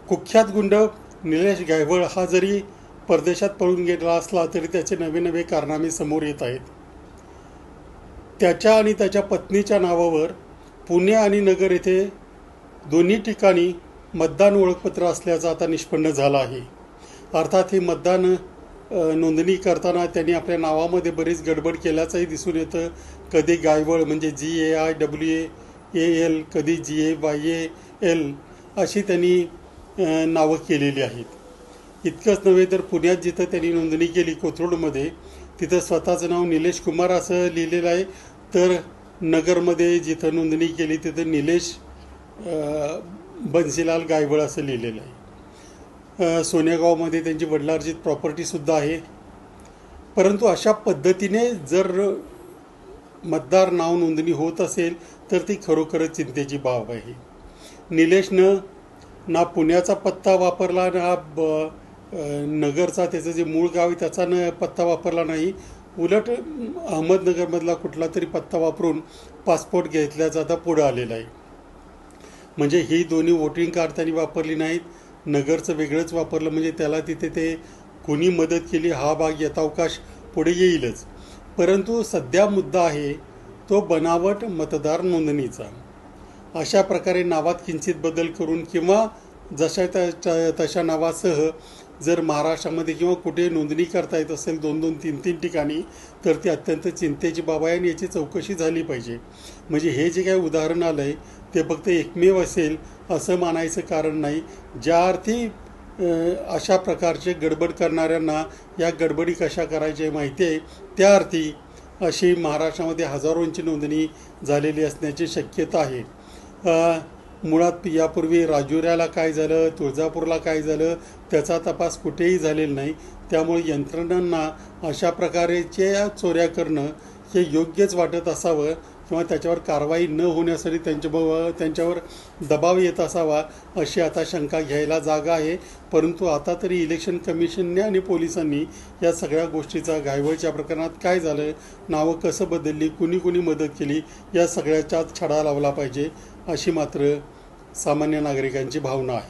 कुख्यात गुंड निलेश गायवळ हा जरी परदेशात पळून गेला असला तरी त्याचे नवे नवे कारनामे समोर येत आहेत. त्याच्या आणि त्याच्या पत्नीच्या नावावर पुणे आणि नगर येथे दोन्ही ठिकाणी मतदान ओळखपत्र असल्याचं आता निष्पन्न झालं आहे. अर्थात ही मतदान नोंदणी करताना त्यांनी आपल्या नावामध्ये बरीच गडबड केल्याचंही दिसून येतं. कधी गायवळ म्हणजे GAIWAL, कधी GAYAL अशी त्यांनी नावं केलेली आहेत. इतकंच नव्हे तर पुण्यात जिथं त्यांनी नोंदणी केली कोथरूडमध्ये, तिथं स्वतःचं नाव निलेश कुमार असं लिहिलेलं आहे. तर नगरमध्ये जिथं नोंदणी केली तिथं निलेश बन्सीलाल गायवळ असं लिहिलेलं आहे. सोनेगावमध्ये त्यांची वडिलार्जित प्रॉपर्टीसुद्धा आहे. परंतु अशा पद्धतीने जर मतदार नाव नोंदणी होत असेल तर ती खरोखरच चिंतेची बाब आहे. निलेशनं ना पुण्याचा पत्ता वापरला, ना नगरचा त्याचं जे मूळ गाव आहे त्याचा पत्ता वापरला नाही. उलट अहमदनगरमधला कुठला तरी पत्ता वापरून पासपोर्ट घेतल्याचा आता पुढं आलेला आहे. म्हणजे ही दोन्ही वोटिंग कार्ड त्यांनी वापरली नाहीत. नगरचं वेगळंच वापरलं म्हणजे त्याला तिथे ते कोणी मदत केली हा भाग यथावकाश पुढे येईलच. परंतु सध्या मुद्दा आहे तो बनावट मतदार नोंदणीचा. अशा प्रकारे नावात किंचित बदल करून किंवा जशा तशा नावासह जर महाराष्ट्रामध्ये किंवा कुठे नोंदणी करता येत असेल 2-2, 3-3 ठिकाणी, तर ती अत्यंत चिंतेची बाब आहे आणि याची चौकशी झाली पाहिजे. म्हणजे हे जे काही उदाहरण आलं आहे ते फक्त एकमेव असेल असं मानायचं कारण नाही. ज्या अर्थी अशा प्रकारचे गडबड करणाऱ्यांना या गडबडी कशा करायच्या माहिती आहे, त्या अर्थी अशी महाराष्ट्रामध्ये हजारोंची नोंदणी झालेली असण्याची शक्यता आहे. मुळात यापूर्वी राजुऱ्याला काय झालं, तुळजापूरला काय झालं त्याचा तपास कुठेही झालेला नाही. त्यामुळे यंत्रणांना अशा प्रकारच्या चोऱ्या करणं हे योग्यच वाटत असावं किंवा त्याच्यावर कारवाई न होण्यासाठी त्यांच्यावर दबाव येत असावा अशी आता शंका घ्यायला जागा आहे. परंतु आता तरी इलेक्शन कमिशनने आणि पोलिसांनी या सगळ्या गोष्टीचा गायवळच्या प्रकरणात काय झालं, नावं कसं बदलली, कुणी मदत केली या सगळ्याच्याच छडा लावला पाहिजे अशी मात्र सामान्य नागरिकांची भावना आहे.